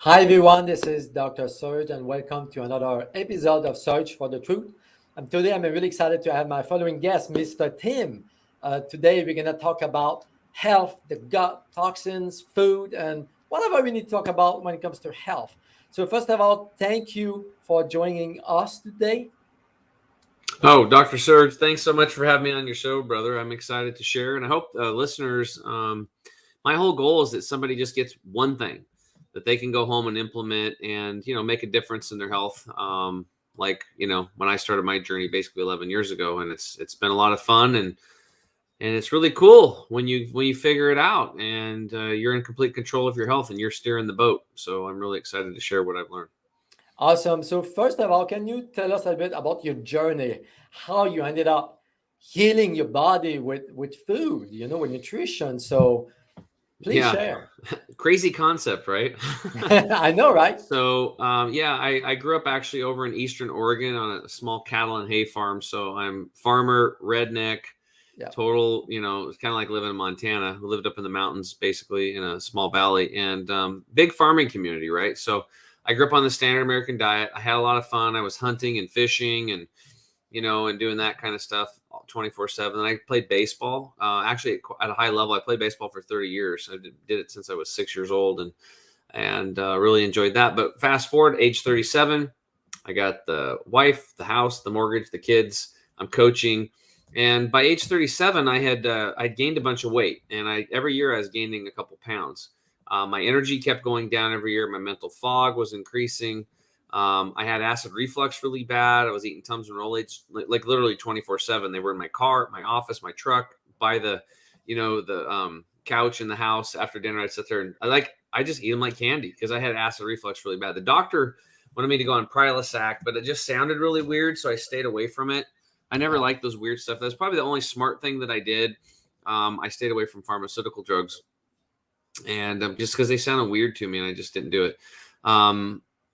Hi everyone, this is Dr. Serge and welcome to another episode of Search for the Truth. And today I'm really excited to have my following guest, Mr. Tim. Today we're going to talk about health, the gut, toxins, food, and whatever we need to talk about when it comes to health. So first of all, thank you for joining us today. Oh, Dr. Serge, thanks so much for having me on your show, brother. I'm excited to share, and I hope listeners. My whole goal is that somebody just gets one thing that they can go home and implement, and make a difference in their health. When I started my journey basically 11 years ago, and it's been a lot of fun, and it's really cool when you figure it out, and you're in complete control of your health, and you're steering the boat. So I'm really excited to share what I've learned. Awesome. So first of all, can you tell us a bit about your journey, how you ended up healing your body with food, with nutrition? So please Yeah, share. crazy concept, right? I know, right? So, I grew up actually over in Eastern Oregon on a small cattle and hay farm. So I'm farmer, redneck, Yeah. total, it's kind of like living in Montana. We lived up in the mountains, basically in a small valley, and big farming community, right? So I grew up on the standard American diet. I had a lot of fun. I was hunting and fishing and doing that kind of stuff 24/7. And I played baseball. Actually, at a high level, I played baseball for 30 years. I did it since I was 6 years old, and really enjoyed that. But fast forward, age 37, I got the wife, the house, the mortgage, the kids. I'm coaching, and by age 37, I'd gained a bunch of weight, and every year I was gaining a couple pounds. My energy kept going down every year. My mental fog was increasing. I had acid reflux really bad. I was eating Tums and Rolaids like literally 24/7. They were in my car, my office, my truck, by the couch in the house. After dinner, I'd sit there and I just eat them like candy because I had acid reflux really bad. The doctor wanted me to go on Prilosec, but it just sounded really weird, so I stayed away from it. I never Yeah. liked those weird stuff. That's probably the only smart thing that I did. I stayed away from pharmaceutical drugs, and just because they sounded weird to me, and I just didn't do it.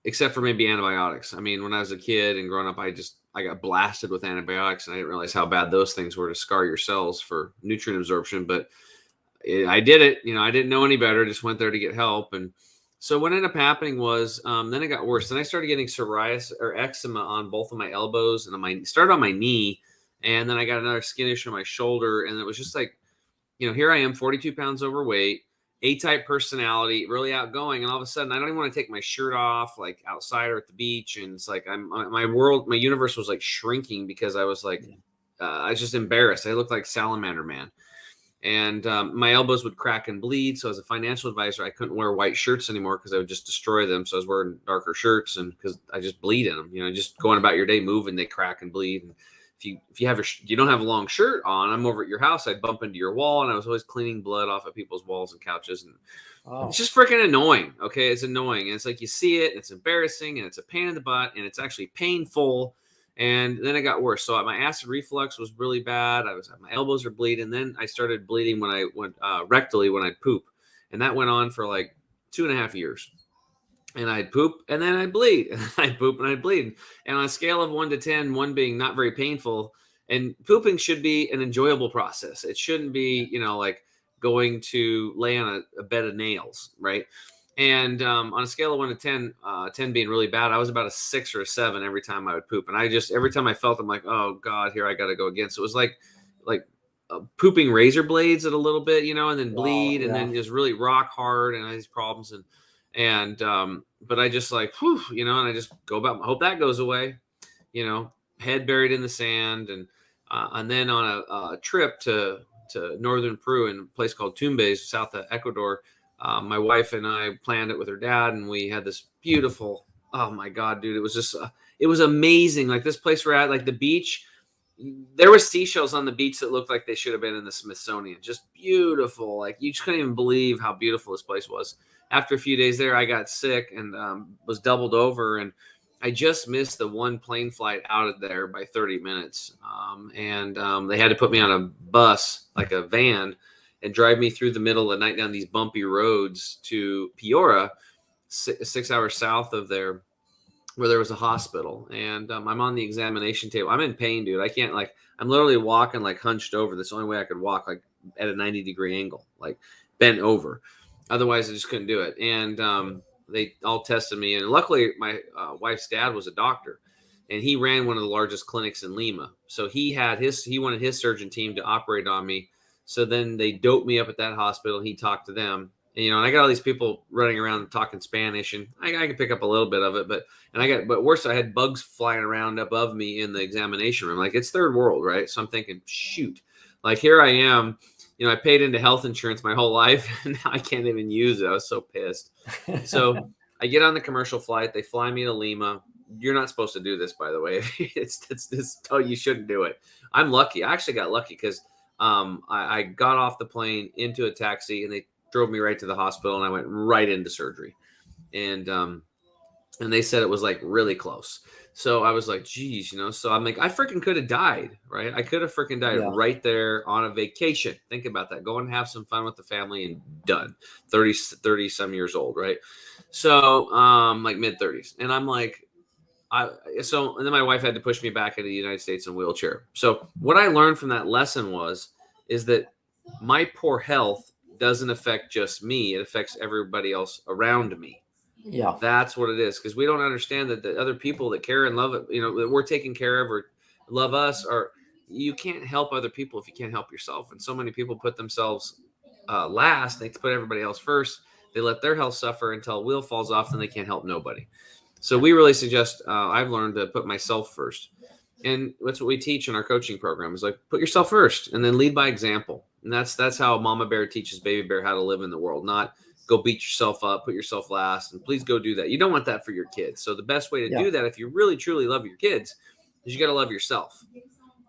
Except for maybe antibiotics. I mean, when I was a kid and growing up, I got blasted with antibiotics, and I didn't realize how bad those things were to scar your cells for nutrient absorption. But I did it. I didn't know any better. Just went there to get help. And so what ended up happening was, then it got worse. Then I started getting psoriasis or eczema on both of my elbows, and started on my knee, and then I got another skin issue on my shoulder, and it was just like, here I am, 42 pounds overweight, A-type personality, really outgoing, and all of a sudden I don't even want to take my shirt off, like outside or at the beach, and it's like my universe was like shrinking because I was like, I was just embarrassed. I looked like Salamander Man. And my elbows would crack and bleed. So as a financial advisor, I couldn't wear white shirts anymore because I would just destroy them. So I was wearing darker shirts, and because I just bleed in them, just going about your day moving, they crack and bleed. And if you don't have a long shirt on, I'm over at your house, I'd bump into your wall, and I was always cleaning blood off of people's walls and couches. And it's just freaking annoying. Okay. It's annoying. And it's like, you see it, it's embarrassing, and it's a pain in the butt, and it's actually painful. And then it got worse. So my acid reflux was really bad. My elbows were bleeding. Then I started bleeding when I went rectally when I'd poop. And that went on for like 2.5 years. And I'd poop and then I'd bleed. And I'd poop and I'd bleed. And on a scale of 1 to 10, 1 being not very painful, and pooping should be an enjoyable process. It shouldn't be, like going to lay on a bed of nails, right? And on a scale of 1 to 10, 10 being really bad, I was about a 6 or a 7 every time I would poop. And every time I felt, I'm like, oh God, here I got to go again. So it was like pooping razor blades at a little bit, and then Wow. bleed, and Yeah. then just really rock hard, and I had these problems. But I just like, whew, and I just go about, hope that goes away, head buried in the sand. And then on a trip to northern Peru in a place called Tumbes, south of Ecuador, my wife and I planned it with her dad, and we had this beautiful, oh my God, dude, it was just, it was amazing. Like this place we're at, like the beach, there were seashells on the beach that looked like they should have been in the Smithsonian. Just beautiful. Like you just couldn't even believe how beautiful this place was. After a few days there, I got sick and was doubled over, and I just missed the one plane flight out of there by 30 minutes. They had to put me on a bus, like a van, and drive me through the middle of the night down these bumpy roads to Piora, 6 hours south of there, where there was a hospital. And I'm on the examination table. I'm in pain, dude. I can't, I'm literally walking like hunched over. That's the only way I could walk, like at a 90-degree angle, like bent over. Otherwise, I just couldn't do it. And They all tested me, and luckily my wife's dad was a doctor, and he ran one of the largest clinics in Lima. So he wanted his surgeon team to operate on me. So then they doped me up at that hospital. He talked to them, and I got all these people running around talking Spanish, and I can pick up a little bit of it, but worse, I had bugs flying around above me in the examination room. Like, it's third world, right? So I'm thinking, shoot, like, here I am. I paid into health insurance my whole life, and now I can't even use it. I was so pissed. So I get on the commercial flight. They fly me to Lima. You're not supposed to do this, by the way. You shouldn't do it. I'm lucky. I actually got lucky because I got off the plane into a taxi, and they drove me right to the hospital, and I went right into surgery. And they said it was like really close. So I was like, geez, so I'm like, I freaking could have died, right? I could have freaking died right there on a vacation. Think about that. Go and have some fun with the family and done. 30 some years old, right? So like mid 30s. And I'm like, and then my wife had to push me back into the United States in a wheelchair. So what I learned from that lesson is that my poor health doesn't affect just me. It affects everybody else around me. Yeah, that's what it is, because we don't understand that the other people that care and love it, that we're taking care of or love us, or you can't help other people if you can't help yourself. And so many people put themselves last. They put everybody else first. They let their health suffer until wheel falls off, and they can't help nobody. So we really suggest, I've learned to put myself first. And that's what we teach in our coaching program, is like, put yourself first and then lead by example. And that's how Mama Bear teaches Baby Bear how to live in the world, not go beat yourself up, put yourself last, and please go do that. You don't want that for your kids. So the best way to do that, if you really, truly love your kids, is you got to love yourself.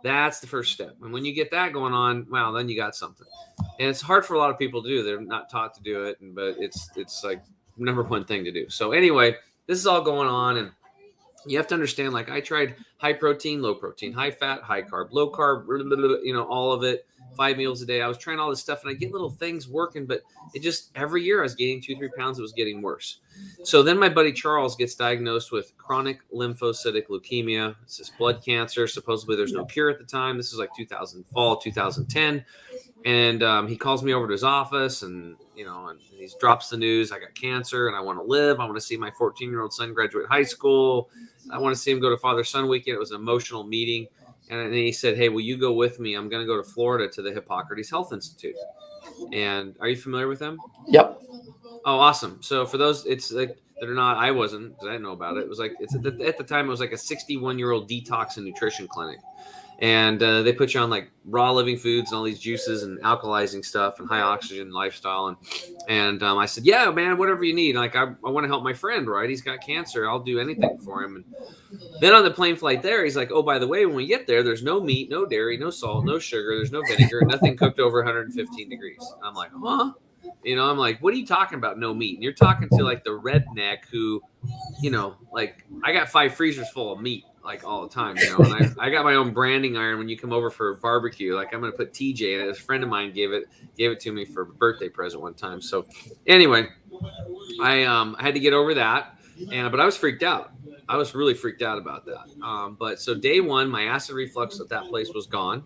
That's the first step. And when you get that going on, wow, then you got something. And it's hard for a lot of people to do. They're not taught to do it, but it's like number one thing to do. So anyway, this is all going on, and you have to understand, like, I tried high protein, low protein, high fat, high carb, low carb, all of it. 5 meals a day. I was trying all this stuff, and I get little things working, but it just, every year I was gaining 2-3 pounds. It was getting worse. So then my buddy Charles gets diagnosed with chronic lymphocytic leukemia. It's this blood cancer. Supposedly there's no cure at the time. This is like 2010. And he calls me over to his office, and he drops the news. I got cancer, and I want to live. I want to see my 14-year-old son graduate high school. I want to see him go to father-son weekend. It was an emotional meeting. And then he said, hey, will you go with me? I'm going to go to Florida to the Hippocrates Health Institute. And are you familiar with them? Yep. Oh, awesome. So for those, it's like that are not, I wasn't, because I didn't know about it. It was like, at the time, it was like a 61-year-old detox and nutrition clinic. And they put you on like raw living foods and all these juices and alkalizing stuff and high oxygen lifestyle. And I said, yeah, man, whatever you need. Like, I want to help my friend, right? He's got cancer. I'll do anything for him. And then on the plane flight there, he's like, oh, by the way, when we get there, there's no meat, no dairy, no salt, no sugar. There's no vinegar, nothing cooked over 115 degrees. I'm like, huh? I'm like, what are you talking about? No meat. And you're talking to like the redneck who, like, I got 5 freezers full of meat, like, all the time, and I got my own branding iron. When you come over for a barbecue, like, I'm going to put TJ in it. A friend of mine gave it to me for a birthday present one time. So anyway, I had to get over that. But I was freaked out. I was really freaked out about that. But so day one, my acid reflux at that place was gone.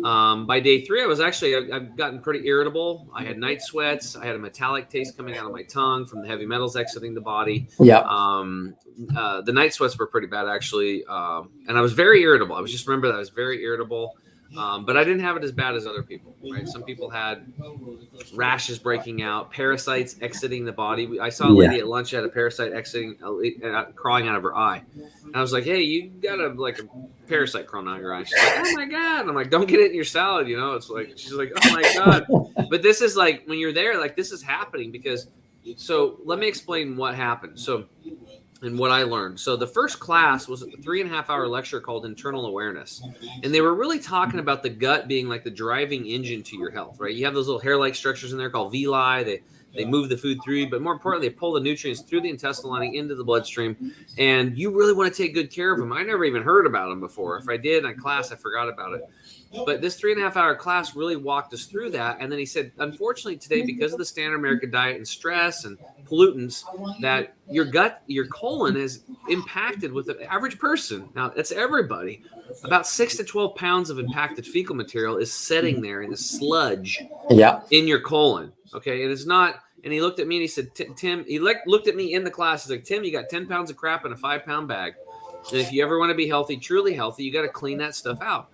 By day 3, I've gotten pretty irritable. I had night sweats. I had a metallic taste coming out of my tongue from the heavy metals exiting the body. Yeah. The night sweats were pretty bad, actually. And I was very irritable. I just remember that I was very irritable. But I didn't have it as bad as other people, right? Some people had rashes breaking out, parasites exiting the body. I saw a lady at lunch had a parasite exiting, crawling out of her eye. And I was like, hey, you got a parasite crawling out of your eye. She's like, oh my God. And I'm like, don't get it in your salad. It's like, she's like, oh my God. But this is like, when you're there, like, this is happening so let me explain what happened. And what I learned. So the first class was a 3.5-hour lecture called Internal Awareness. And they were really talking about the gut being like the driving engine to your health, right? You have those little hair-like structures in there called villi. They move the food through you, but more importantly, they pull the nutrients through the intestinal lining into the bloodstream. And you really want to take good care of them. I never even heard about them before. If I did in class, I forgot about it. But this 3.5-hour class really walked us through that. And then he said, unfortunately today, because of the standard American diet and stress and pollutants, that your gut, your colon is impacted with the average person. Now, that's everybody. About 6 to 12 pounds of impacted fecal material is sitting there in the sludge in your colon. Okay. And it's not And he looked at me and he said, Tim, he looked at me in the class. He's like, Tim, you got 10 pounds of crap in a 5-pound bag. And if you ever want to be healthy, truly healthy, you got to clean that stuff out.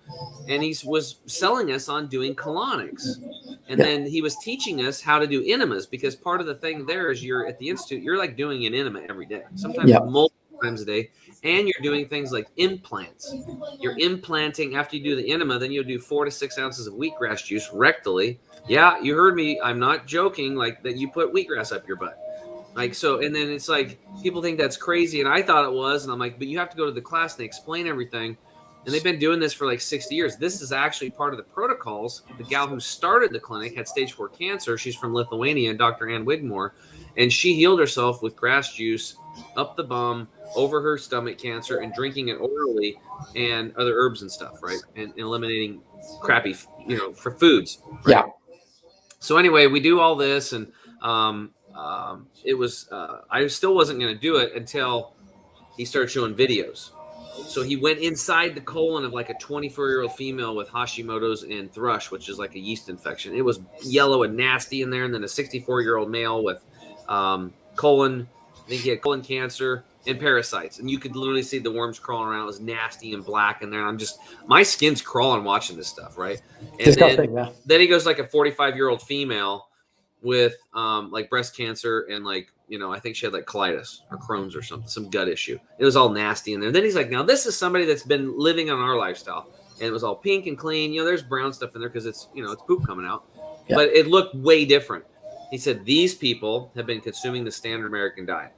And he was selling us on doing colonics. And then he was teaching us how to do enemas, because part of the thing there is you're at the institute, you're like doing an enema every day, sometimes multiple times a day. And you're doing things like implants. You're implanting after you do the enema, then you'll do 4 to 6 ounces of wheatgrass juice rectally. Yeah, you heard me. I'm not joking. Like that, you put wheatgrass up your butt. Like, so, and then it's like, people think that's crazy. And I thought it was. And I'm like, but you have to go to the class and they explain everything. And they've been doing this for like 60 years. This is actually part of the protocols. The gal who started the clinic had stage 4 cancer. She's from Lithuania, Dr. Ann Wigmore. And she healed herself with grass juice up the bum over her stomach cancer and drinking it orally and other herbs and stuff, right? And eliminating crappy, for foods. Right? Yeah. So anyway, we do all this, and it was I still wasn't going to do it until he started showing videos. So he went inside the colon of like a 24-year-old female with Hashimoto's and thrush, which is like a yeast infection. It was yellow and nasty in there. And then a 64-year-old male with colon, I think he had colon cancer and parasites. And you could literally see the worms crawling around. It was nasty and black in there. And my skin's crawling watching this stuff, right? And disgusting, then he goes like a 45-year-old female with like breast cancer and like, I think she had like colitis or Crohn's or something, some gut issue. It was all nasty in there. And then he's like, now this is somebody that's been living on our lifestyle, and it was all pink and clean. There's brown stuff in there because it's, it's poop coming out, but it looked way different. He said, these people have been consuming the standard American diet.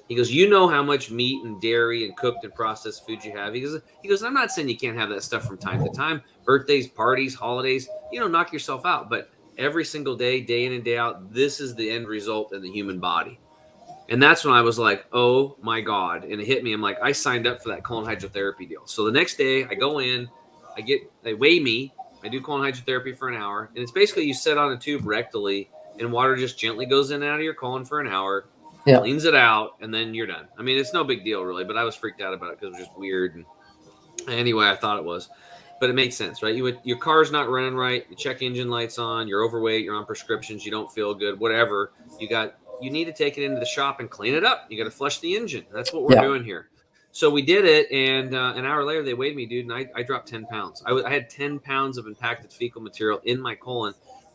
He goes, you know how much meat and dairy and cooked and processed food you have. He goes, I'm not saying you can't have that stuff from time to time, birthdays, parties, holidays, knock yourself out. But every single day, day in and day out, this is the end result in the human body. And that's when I was like, oh my God. And it hit me. I'm like, I signed up for that colon hydrotherapy deal. So the next day I go in, they weigh me, I do colon hydrotherapy for an hour. And it's basically you sit on a tube rectally and water just gently goes in and out of your colon for an hour, cleans it out, and then you're done. I mean, it's no big deal really, but I was freaked out about it because it was just weird. And anyway, I thought it was. But it makes sense, right? Your car's not running right. The check engine light's on. You're overweight. You're on prescriptions. You don't feel good. Whatever. You need to take it into the shop and clean it up. You got to flush the engine. That's what we're doing here. So we did it, and an hour later they weighed me, dude, and I dropped 10 pounds. I had 10 pounds of impacted fecal material in my colon,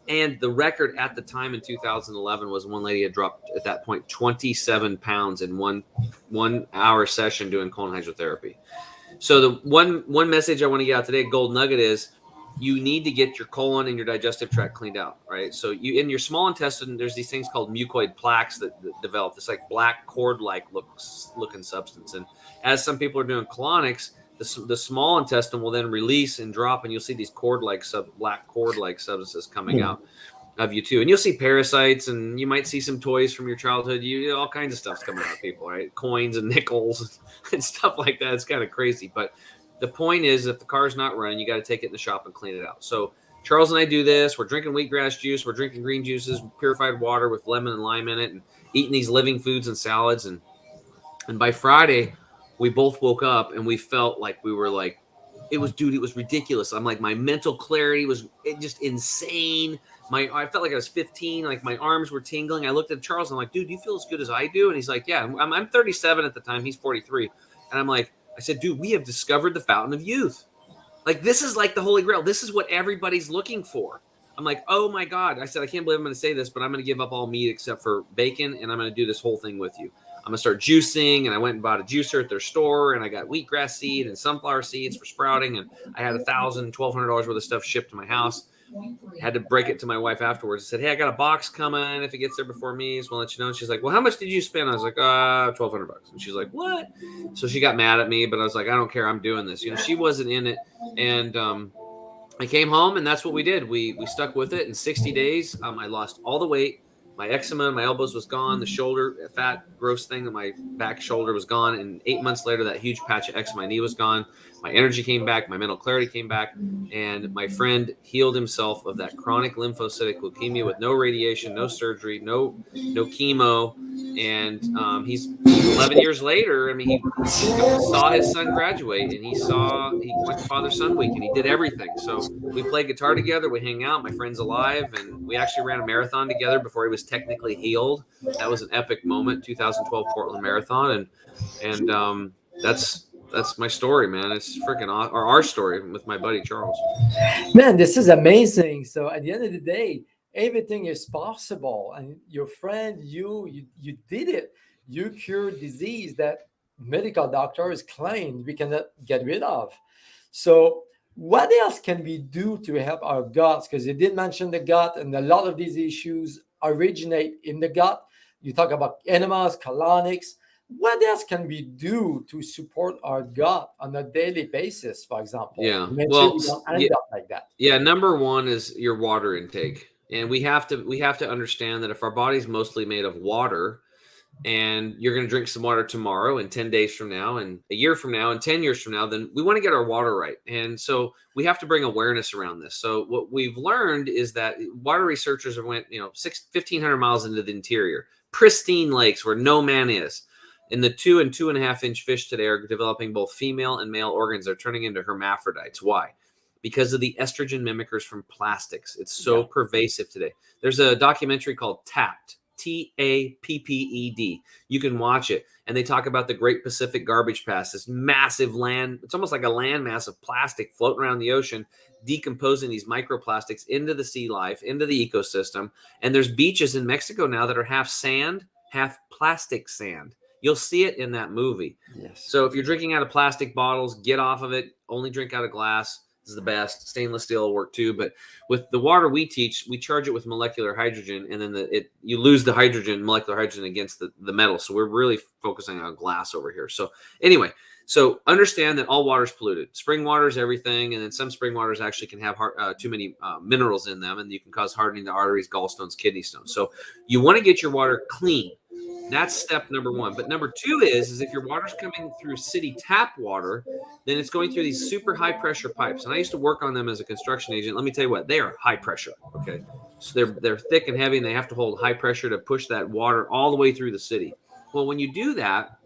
and the record at the time in 2011 was one lady had dropped at that point 27 pounds in one hour session doing colon hydrotherapy. So the one message I want to get out today, gold nugget, is you need to get your colon and your digestive tract cleaned out, right? So in your small intestine, there's these things called mucoid plaques that develop. This like black cord-like looking substance. And as some people are doing colonics, the small intestine will then release and drop, and you'll see these black cord-like substances coming out of you too. And you'll see parasites, and you might see some toys from your childhood. All kinds of stuff's coming out of people, right? Coins and nickels and stuff like that. It's kind of crazy, but the point is, if the car's not running, you got to take it in the shop and clean it out. So Charles and I do this. We're drinking wheatgrass juice. We're drinking green juices, purified water with lemon and lime in it, and eating these living foods and salads. And by Friday, we both woke up and we felt like we were like, it was ridiculous. I'm like, my mental clarity was just insane. I felt like I was 15. Like my arms were tingling. I looked at Charles and I'm like, dude, do you feel as good as I do? And he's like, yeah. I'm 37 at the time. He's 43. And I'm like, I said, dude, we have discovered the fountain of youth. Like, this is like the Holy Grail. This is what everybody's looking for. I'm like, oh my God. I said, I can't believe I'm going to say this, but I'm going to give up all meat except for bacon, and I'm going to do this whole thing with you. I'm going to start juicing, and I went and bought a juicer at their store, and I got wheatgrass seed and sunflower seeds for sprouting, and I had $1,200 worth of stuff shipped to my house. Had to break it to my wife afterwards. I said, hey, I got a box coming. If it gets there before me, so I'll let you know. And she's like, well, how much did you spend? I was like, $1,200. And she's like, what? So she got mad at me, but I was like, I don't care. I'm doing this. She wasn't in it. And I came home, and that's what we did. We stuck with it. In 60 days, I lost all the weight. My eczema in my elbows was gone. The shoulder, fat, gross thing that my back shoulder was gone. And 8 months later, that huge patch of eczema in my knee was gone. My energy came back. My mental clarity came back. And my friend healed himself of that chronic lymphocytic leukemia with no radiation, no surgery, no chemo. And he's 11 years later. I mean, he saw his son graduate, and he went to Father-Son Week, and he did everything. So we played guitar together. We hang out. My friend's alive. And we actually ran a marathon together before he was technically healed. That was an epic moment, 2012 Portland Marathon, and that's my story, man. It's freaking or our story with my buddy Charles. Man, this is amazing. So at the end of the day, everything is possible. And your friend, you did it. You cured disease that medical doctors claimed we cannot get rid of. So what else can we do to help our guts? Because you did mention the gut, and a lot of these issues originate in the gut. You talk about enemas, colonics. What else can we do to support our gut on a daily basis, for example? Yeah. Make sure Well, we don't end up like that. yeah. Number one is your water intake, and we have to understand that if our body's mostly made of water, and you're going to drink some water tomorrow and 10 days from now and a year from now and 10 years from now, then we want to get our water right. And so we have to bring awareness around this. So what we've learned is that water researchers have went, 1,500 miles into the interior, pristine lakes where no man is. And the 2 and 2.5 inch fish today are developing both female and male organs. They're turning into hermaphrodites. Why? Because of the estrogen mimickers from plastics. It's so pervasive today. There's a documentary called Tapped. TAPPED. You can watch it. And they talk about the Great Pacific Garbage Pass, this massive land. It's almost like a landmass of plastic floating around the ocean, decomposing these microplastics into the sea life, into the ecosystem. And there's beaches in Mexico now that are half sand, half plastic sand. You'll see it in that movie. Yes. So if you're drinking out of plastic bottles, get off of it. Only drink out of glass. This is the best. Stainless steel will work too. But with the water we teach, we charge it with molecular hydrogen, and then you lose the molecular hydrogen against the metal. So we're really focusing on glass over here. So anyway, so understand that all water is polluted. Spring water is everything, and then some spring waters actually can have too many minerals in them, and you can cause hardening to arteries, gallstones, kidney stones. So you want to get your water clean. That's step number one. But number two is if your water's coming through city tap water, then it's going through these super high pressure pipes. And I used to work on them as a construction agent. Let me tell you what, they are high pressure. Okay. So they're thick and heavy, and they have to hold high pressure to push that water all the way through the city. Well, when you do that,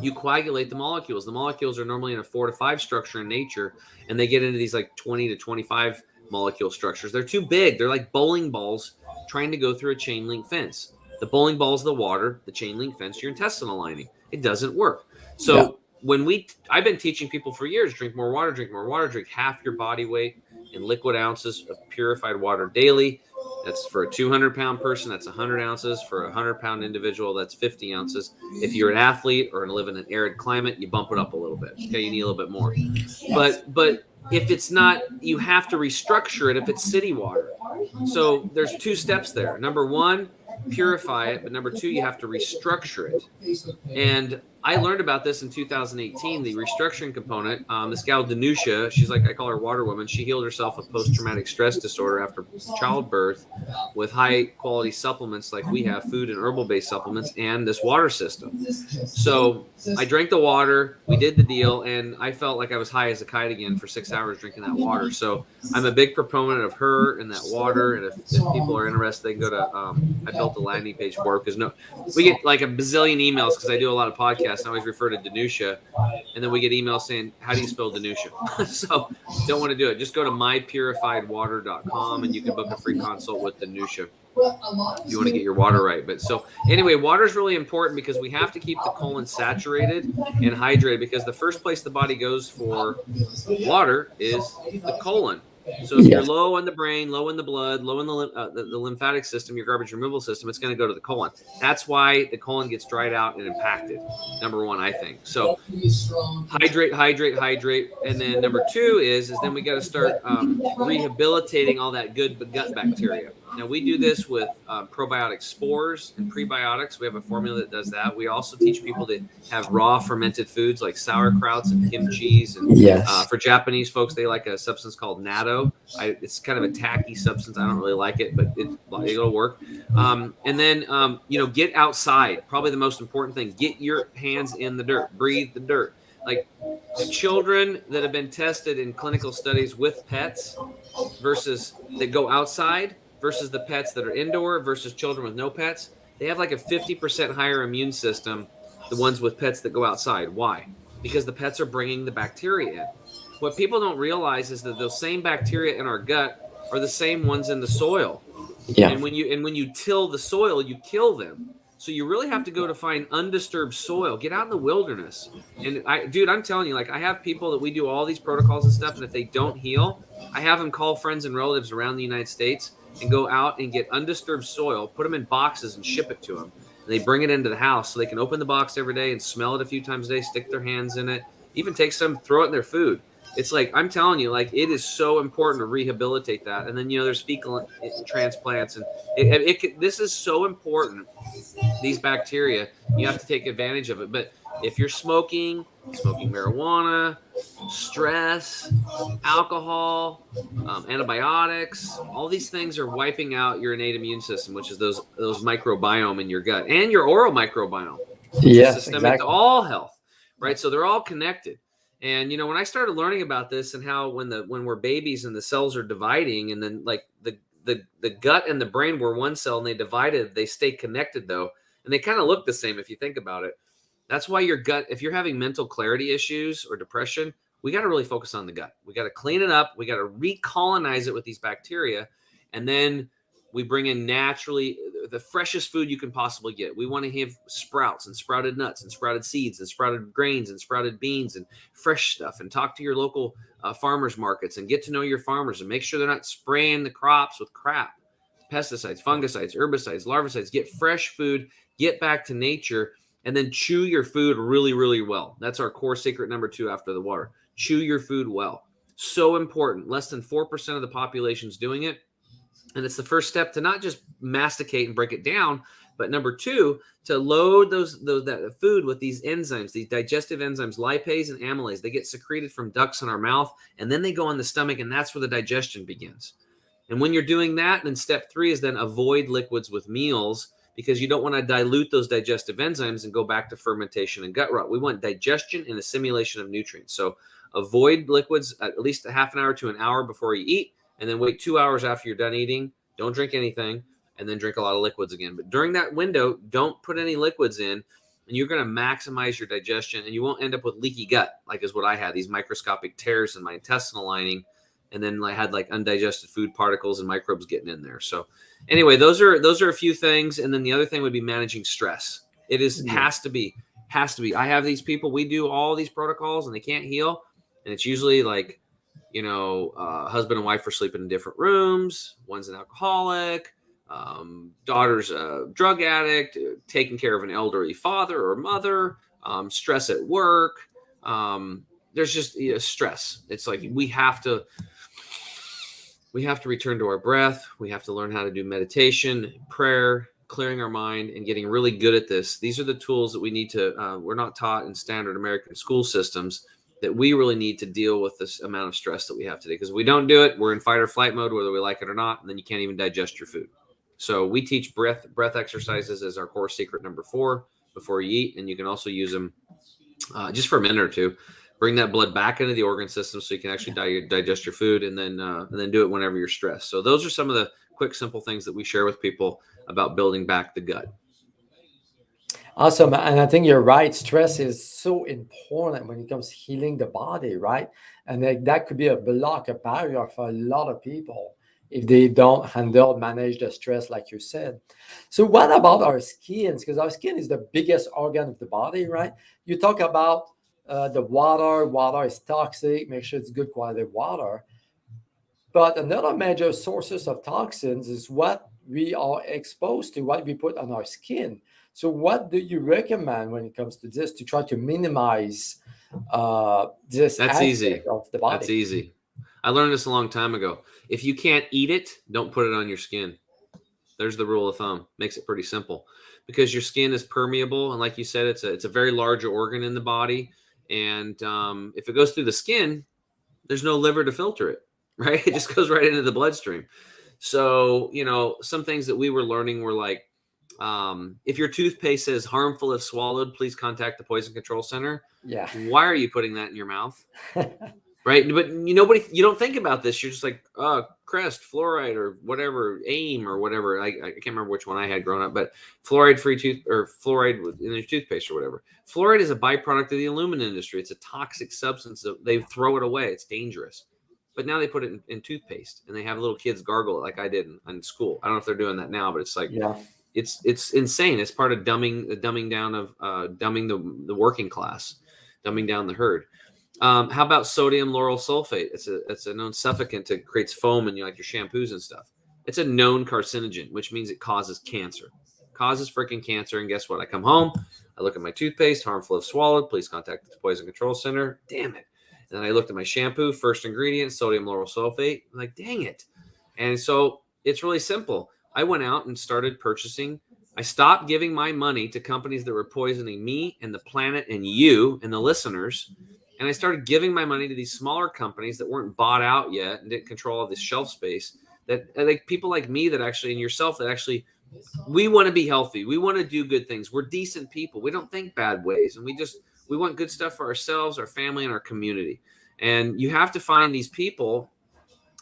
you coagulate the molecules. The molecules are normally in a 4 to 5 structure in nature, and they get into these like 20 to 25 molecule structures. They're too big. They're like bowling balls trying to go through a chain link fence. The bowling ball is the water, the chain link fence, your intestinal lining. It doesn't work. So I've been teaching people for years, drink more water, drink half your body weight in liquid ounces of purified water daily. That's for a 200-pound person. That's 100 ounces. For a 100-pound individual, that's 50 ounces. If you're an athlete or live in an arid climate, you bump it up a little bit. Okay, you need a little bit more. But if it's not, you have to restructure it if it's city water. So there's 2 steps there. Number one, purify it, but number 2, you have to restructure it. And I learned about this in 2018, the restructuring component. This gal, Danusha, she's like, I call her Water Woman. She healed herself of post-traumatic stress disorder after childbirth with high-quality supplements like we have, food and herbal-based supplements, and this water system. So I drank the water, we did the deal, and I felt like I was high as a kite again for 6 hours drinking that water. So I'm a big proponent of her and that water, and if people are interested, they can go to, I built a landing page for her, because we get like a bazillion emails because I do a lot of podcasts. I always refer to Danusha, and then we get emails saying, how do you spell Danusha? So don't want to do it. Just go to mypurifiedwater.com and you can book a free consult with Danusha if you want to get your water right. But so anyway, water is really important because we have to keep the colon saturated and hydrated, because the first place the body goes for water is the colon. So if you're low on the brain, low in the blood, low in the lymphatic system, your garbage removal system, it's going to go to the colon. That's why the colon gets dried out and impacted. Number one, I think. So hydrate. And then number 2 is then we got to start rehabilitating all that good gut bacteria. Now, we do this with probiotic spores and prebiotics. We have a formula that does that. We also teach people to have raw fermented foods like sauerkrauts and kimchis. And for Japanese folks, they like a substance called natto. It's kind of a tacky substance. I don't really like it, but it'll work. And then, get outside. Probably the most important thing. Get your hands in the dirt. Breathe the dirt. Like the children that have been tested in clinical studies with pets versus that go outside versus the pets that are indoor versus children with no pets, they have like a 50% higher immune system, the ones with pets that go outside. Why? Because the pets are bringing the bacteria in. What people don't realize is that those same bacteria in our gut are the same ones in the soil. Yeah. And when you till the soil, you kill them. So you really have to go to find undisturbed soil. Get out in the wilderness. And I'm telling you, like, I have people that we do all these protocols and stuff, and if they don't heal, I have them call friends and relatives around the United States and go out and get undisturbed soil, put them in boxes and ship it to them. And they bring it into the house so they can open the box every day and smell it a few times a day, stick their hands in it, even take some, throw it in their food. It's like, I'm telling you, like, it is so important to rehabilitate that. And then, there's fecal transplants, and this is so important. These bacteria, you have to take advantage of it. But if you're smoking marijuana, stress, alcohol, antibiotics, all these things are wiping out your innate immune system, which is those microbiome in your gut and your oral microbiome, which is Yes, systemic to exactly. all health, right? So they're all connected. And when I started learning about this and how when we're babies and the cells are dividing, and then like the gut and the brain were one cell and they divided, they stay connected though, and they kind of look the same if you think about it. That's why your gut, if you're having mental clarity issues or depression, we got to really focus on the gut. We got to clean it up. We got to recolonize it with these bacteria, and then we bring in naturally the freshest food you can possibly get. We want to have sprouts and sprouted nuts and sprouted seeds and sprouted grains and sprouted beans and fresh stuff, and talk to your local farmers markets and get to know your farmers and make sure they're not spraying the crops with crap, pesticides, fungicides, herbicides, larvicides. Get fresh food, get back to nature, and then chew your food really, really well. That's our core secret number 2 after the water. Chew your food well. So important. Less than 4% of the population is doing it. And it's the first step to not just masticate and break it down, but number 2, to load that food with these enzymes, these digestive enzymes, lipase and amylase. They get secreted from ducts in our mouth, and then they go in the stomach, and that's where the digestion begins. And when you're doing that, then step 3 is then avoid liquids with meals, because you don't want to dilute those digestive enzymes and go back to fermentation and gut rot. We want digestion and assimilation of nutrients. So avoid liquids at least a half an hour to an hour before you eat, and then wait 2 hours after you're done eating. Don't drink anything, and then drink a lot of liquids again. But during that window, don't put any liquids in, and you're going to maximize your digestion, and you won't end up with leaky gut, like is what I had, these microscopic tears in my intestinal lining. And then I had like undigested food particles and microbes getting in there. So anyway, those are a few things. And then the other thing would be managing stress. It has to be. I have these people, we do all these protocols and they can't heal. And it's usually like, husband and wife are sleeping in different rooms. One's an alcoholic, daughter's a drug addict, taking care of an elderly father or mother, stress at work. There's just stress. It's like we have to return to our breath. We have to learn how to do meditation, prayer, clearing our mind, and getting really good at this. These are the tools that we need to, we're not taught in standard American school systems, that we really need to deal with this amount of stress that we have today. Because if we don't do it, we're in fight or flight mode, whether we like it or not, and then you can't even digest your food. So we teach breath exercises as our core secret number 4 before you eat. And you can also use them just for a minute or two. Bring that blood back into the organ system so you can actually digest your food, and then do it whenever you're stressed. So those are some of the quick, simple things that we share with people about building back the gut. Awesome. And I think you're right. Stress is so important when it comes to healing the body, right? And that could be a block, a barrier for a lot of people if they don't manage the stress, like you said. So what about our skins? Because our skin is the biggest organ of the body, right? You talk about the water. Water is toxic. Make sure it's good quality water. But another major sources of toxins is what we are exposed to, what we put on our skin. So what do you recommend when it comes to this to try to minimize this That's easy. aspect of the body? That's easy. I learned this a long time ago. If you can't eat it, don't put it on your skin. There's the rule of thumb. Makes it pretty simple, because your skin is permeable, and like you said, it's a very large organ in the body. And if it goes through the skin, there's no liver to filter it, right? It just goes right into the bloodstream. So some things that we were learning were like, if your toothpaste says harmful if swallowed, please contact the Poison Control Center. Yeah. Why are you putting that in your mouth? Right. But you don't think about this. You're just like, Crest, fluoride, or whatever, AIM or whatever. I can't remember which one I had growing up, but fluoride-free fluoride in your toothpaste or whatever. Fluoride is a byproduct of the aluminum industry. It's a toxic substance. They throw it away. It's dangerous. but now they put it in toothpaste, and they have little kids gargle it like I did in school. I don't know if they're doing that now, but it's like, Yeah. it's insane. It's part of dumbing down of dumbing the working class, dumbing down the herd. How about sodium lauryl sulfate? It's a known suffocant that creates foam in your shampoos and stuff. It's a known carcinogen, which means it causes cancer. Causes freaking cancer. And guess what? I come home, I look at my toothpaste, harmful if swallowed. Please contact the Poison Control Center. Damn it. And then I looked at my shampoo, first ingredient, sodium lauryl sulfate. I'm like, dang it. And so it's really simple. I went out and started purchasing. I stopped giving my money to companies that were poisoning me and the planet and you and the listeners. And I started giving my money to these smaller companies that weren't bought out yet and didn't control all this shelf space. That like people like me that actually, and yourself, that actually, we want to be healthy. We want to do good things. We're decent people. We don't think bad ways. And we want good stuff for ourselves, our family, and our community. And you have to find these people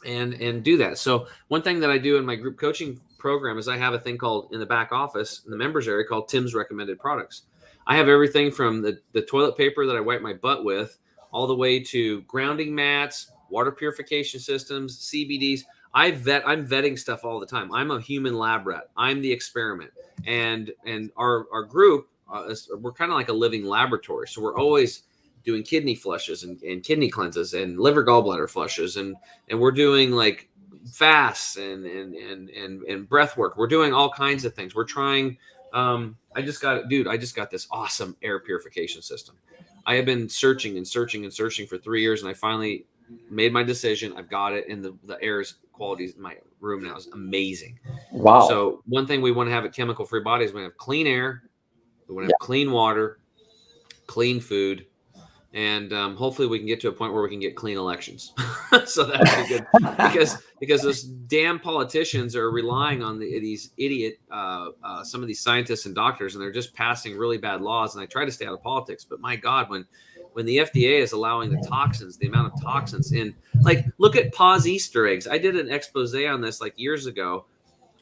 and do that. So one thing that I do in my group coaching program is I have a thing called, in the back office, in the members area, called Tim's Recommended Products. I have everything from the toilet paper that I wipe my butt with, all the way to grounding mats, water purification systems, CBDs. I'm vetting stuff all the time. I'm a human lab rat. I'm the experiment. And our group, we're kind of like a living laboratory. So we're always doing kidney flushes and kidney cleanses and liver gallbladder flushes. And we're doing like fasts and breath work. We're doing all kinds of things. We're trying, I just got this awesome air purification system. I have been searching for 3 years, and I finally made my decision. I've got it, and the air's quality in my room now is amazing. Wow. So one thing we want to have at Chemical Free Body is we want to have clean air, we want to have clean water, clean food, and hopefully we can get to a point where we can get clean elections. So that'd be good, because those damn politicians are relying on these idiot, some of these scientists and doctors, and they're just passing really bad laws. And I try to stay out of politics, but my God, when the FDA is allowing the toxins, the amount of toxins in, like, look at pause Easter eggs. I did an expose on this like years ago.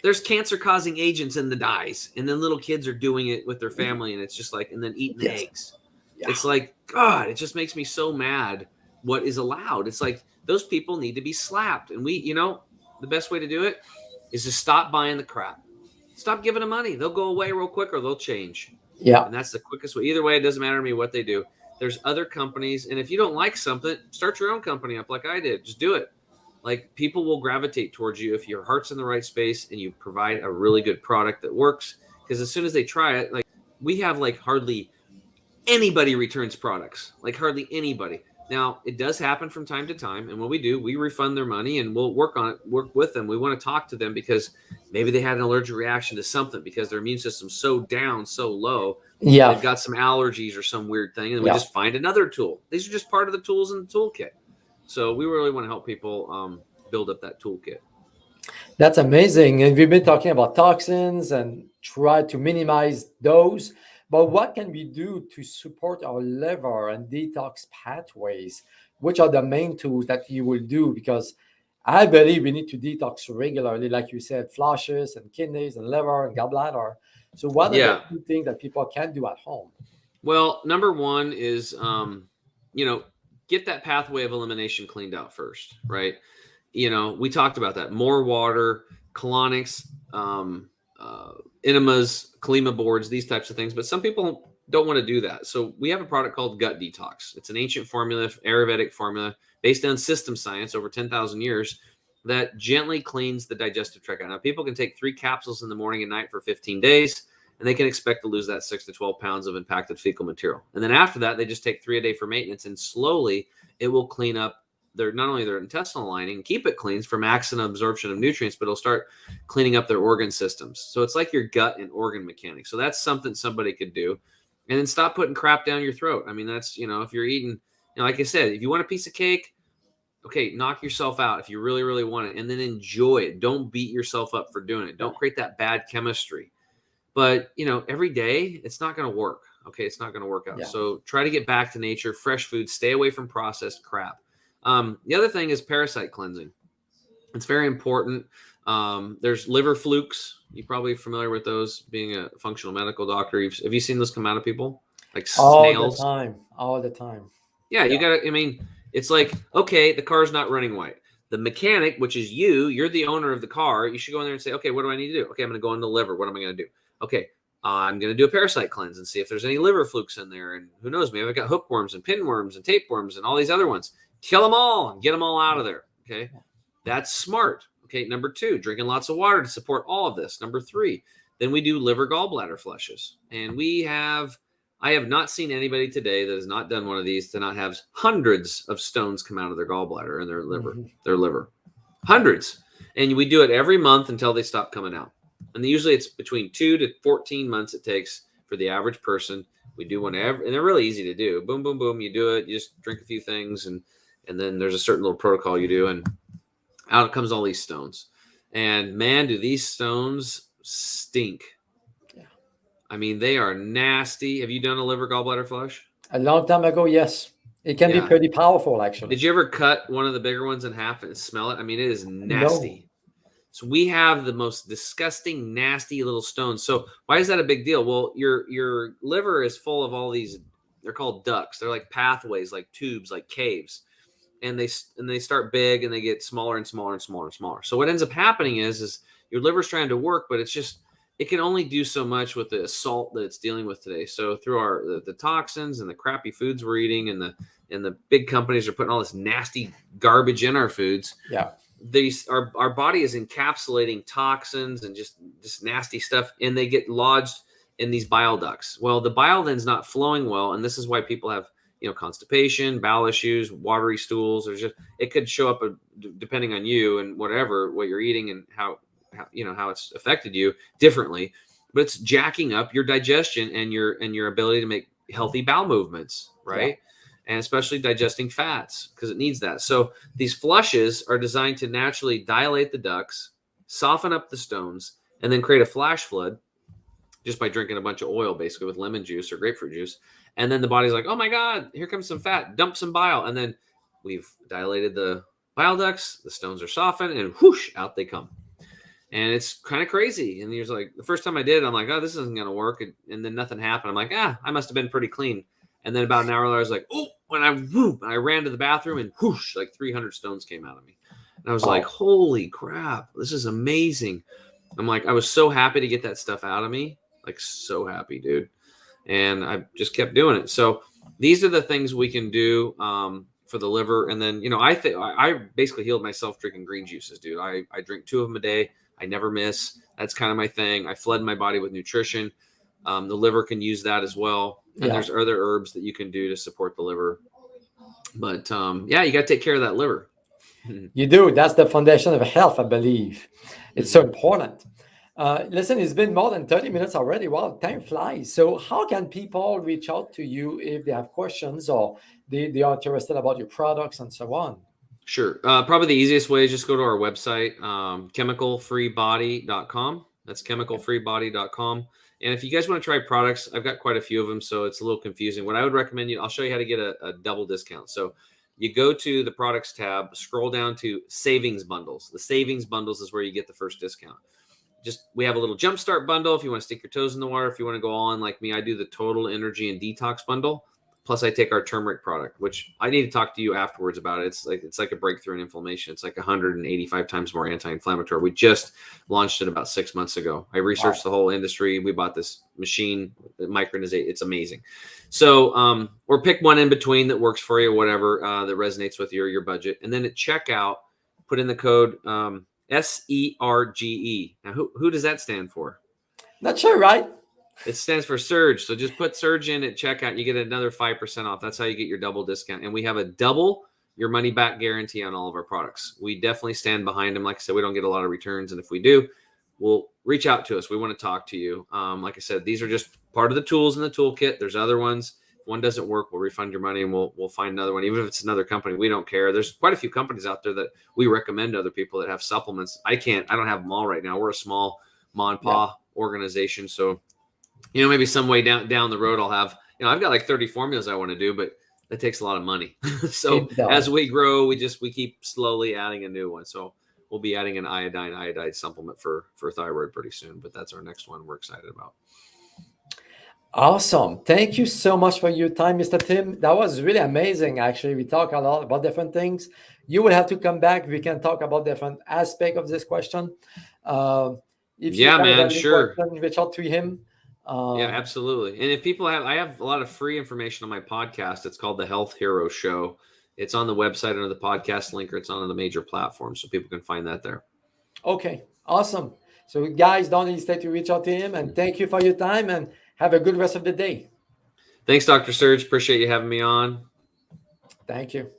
There's cancer-causing agents in the dyes, and then little kids are doing it with their family, and it's just like, and then eating eggs. Yeah. It's like, God, it just makes me so mad what is allowed. It's like, those people need to be slapped. And the best way to do it is to stop buying the crap. Stop giving them money. They'll go away real quick, or they'll change. Yeah. And that's the quickest way. Either way, it doesn't matter to me what they do. There's other companies. And if you don't like something, start your own company up like I did. Just do it. Like, people will gravitate towards you if your heart's in the right space and you provide a really good product that works. Because as soon as they try it, like, we have like hardly anybody returns products, like hardly anybody. Now, it does happen from time to time. And when we do, we refund their money and we'll work with them. We want to talk to them because maybe they had an allergic reaction to something because their immune system's so down, so low. Yeah. They've got some allergies or some weird thing. And we just find another tool. These are just part of the tools in the toolkit. So we really want to help people build up that toolkit. That's amazing. And we've been talking about toxins and try to minimize those. But what can we do to support our liver and detox pathways? Which are the main tools that you will do? Because I believe we need to detox regularly, like you said, flushes and kidneys and liver and gallbladder. So what are the two things that people can do at home? Well, number one is, get that pathway of elimination cleaned out first, right? We talked about that. More water, colonics, enemas, Kalima boards, these types of things. But some people don't want to do that. So we have a product called Gut Detox. It's an ancient formula, Ayurvedic formula, based on system science over 10,000 years that gently cleans the digestive tract. Now, people can take 3 capsules in the morning and night for 15 days, and they can expect to lose that 6 to 12 pounds of impacted fecal material. And then after that, they just take 3 a day for maintenance, and slowly it will clean up not only their intestinal lining, keep it clean for maximum absorption of nutrients, but it'll start cleaning up their organ systems. So it's like your gut and organ mechanics. So that's something somebody could do. And then stop putting crap down your throat. I mean, that's, if you're eating, like I said, if you want a piece of cake, okay, knock yourself out if you really, really want it, and then enjoy it. Don't beat yourself up for doing it. Don't create that bad chemistry. But, every day it's not going to work. Okay. It's not going to work out. Yeah. So try to get back to nature, fresh food, stay away from processed crap. The other thing is parasite cleansing. It's very important. There's liver flukes. You're probably familiar with those, being a functional medical doctor. Have you seen those come out of people? Like snails? All the time. Yeah. You got to, it's like, okay, the car's not running right. The mechanic, which is you're the owner of the car. You should go in there and say, okay, what do I need to do? Okay, I'm going to go in the liver. What am I going to do? Okay, I'm going to do a parasite cleanse and see if there's any liver flukes in there. And who knows, maybe I've got hookworms and pinworms and tapeworms and all these other ones. Kill them all and get them all out of there. Okay, that's smart. Okay, number 2, drinking lots of water to support all of this. Number 3, then we do liver gallbladder flushes. And I have not seen anybody today that has not done one of these to not have hundreds of stones come out of their gallbladder and their liver. Hundreds. And we do it every month until they stop coming out. And usually it's between 2 to 14 months it takes for the average person. We do one and they're really easy to do. Boom, boom, boom. You do it. You just drink a few things, and then there's a certain little protocol you do, and out comes all these stones. And man, do these stones stink. Yeah. I mean, they are nasty. Have you done a liver gallbladder flush? A long time ago, yes. It can be pretty powerful, actually. Did you ever cut one of the bigger ones in half and smell it? I mean, it is nasty. No. So we have the most disgusting, nasty little stones. So why is that a big deal? Well, your liver is full of all these, they're called ducts. They're like pathways, like tubes, like caves. And they start big and they get smaller and smaller and smaller and smaller. So what ends up happening is your liver's trying to work, but it can only do so much with the assault that it's dealing with today. So through the toxins and the crappy foods we're eating, and the big companies are putting all this nasty garbage in our foods. Yeah. Our body is encapsulating toxins and just nasty stuff, and they get lodged in these bile ducts. Well, the bile then's not flowing well, and this is why people have constipation, bowel issues, watery stools. It could show up depending on you and what you're eating and how it's affected you differently. But it's jacking up your digestion and your ability to make healthy bowel movements, right? Yeah. And especially digesting fats, because it needs that. So these flushes are designed to naturally dilate the ducts, soften up the stones, and then create a flash flood just by drinking a bunch of oil, basically with lemon juice or grapefruit juice. And then the body's like, oh my God, here comes some fat, dump some bile. And then we've dilated the bile ducts, the stones are softened, and whoosh, out they come. And it's kind of crazy. And you're like, the first time I did, I'm like, oh, this isn't going to work. And then nothing happened. I'm like, I must have been pretty clean. And then about an hour later, I was like, oh, when I ran to the bathroom, and whoosh, like 300 stones came out of me. And I was like, holy crap, this is amazing. I'm like, I was so happy to get that stuff out of me. Like, so happy, dude. And I just kept doing it. So these are the things we can do for the liver. And then, I basically healed myself drinking green juices, dude. I drink 2 of them a day. I never miss. That's kind of my thing. I flood my body with nutrition. The liver can use that as well. And there's other herbs that you can do to support the liver. But you got to take care of that liver. You do. That's the foundation of health, I believe. It's so important. Listen, it's been more than 30 minutes already. Wow, time flies. So how can people reach out to you if they have questions or they are interested about your products and so on? Sure. Probably the easiest way is just go to our website, chemicalfreebody.com. That's chemicalfreebody.com. And if you guys want to try products, I've got quite a few of them, so it's a little confusing. What I would recommend I'll show you how to get a double discount. So you go to the products tab, scroll down to savings bundles. The savings bundles is where you get the first discount. We have a little jumpstart bundle if you want to stick your toes in the water. If you want to go on like me, I do the total energy and detox bundle. Plus I take our turmeric product, which I need to talk to you afterwards about. It's like a breakthrough in inflammation. It's like 185 times more anti-inflammatory. We just launched it about 6 months ago. I researched the whole industry. We bought this machine, micronizate. It's amazing. So, or pick one in between that works for you, whatever that resonates with your budget. And then at checkout, put in the code SERGE. Now, who does that stand for? Not sure, right? It stands for Surge. So just put Surge in at checkout and you get another 5% off. That's how you get your double discount. And we have a double your money back guarantee on all of our products. We definitely stand behind them. Like I said, we don't get a lot of returns. And if we do, we'll reach out to us. We want to talk to you. Like I said, these are just part of the tools in the toolkit. There's other ones. If one doesn't work, we'll refund your money and we'll find another one. Even if it's another company, we don't care. There's quite a few companies out there that we recommend to other people that have supplements. I don't have them all right now. We're a small mom and pop organization. So maybe some way down the road, I'll have, I've got like 30 formulas I want to do, but that takes a lot of money. So as we grow, we keep slowly adding a new one. So we'll be adding an iodide supplement for thyroid pretty soon, but that's our next one we're excited about. Awesome. Thank you so much for your time, Mr. Tim. That was really amazing. Actually, we talk a lot about different things. You will have to come back. We can talk about different aspect of this question. Uh, if you Yeah, have man, any sure. question, reach out to him. Yeah, Um, absolutely. And if people have, I have a lot of free information on my podcast. It's called the Health Hero Show. It's on the website under the podcast link, or it's on the major platforms, so people can find that there. okay, awesome. So, guys, don't hesitate to reach out to him. And thank you for your time and have a good rest of the day. Thanks, Dr. Surge. Appreciate you having me on. Thank you.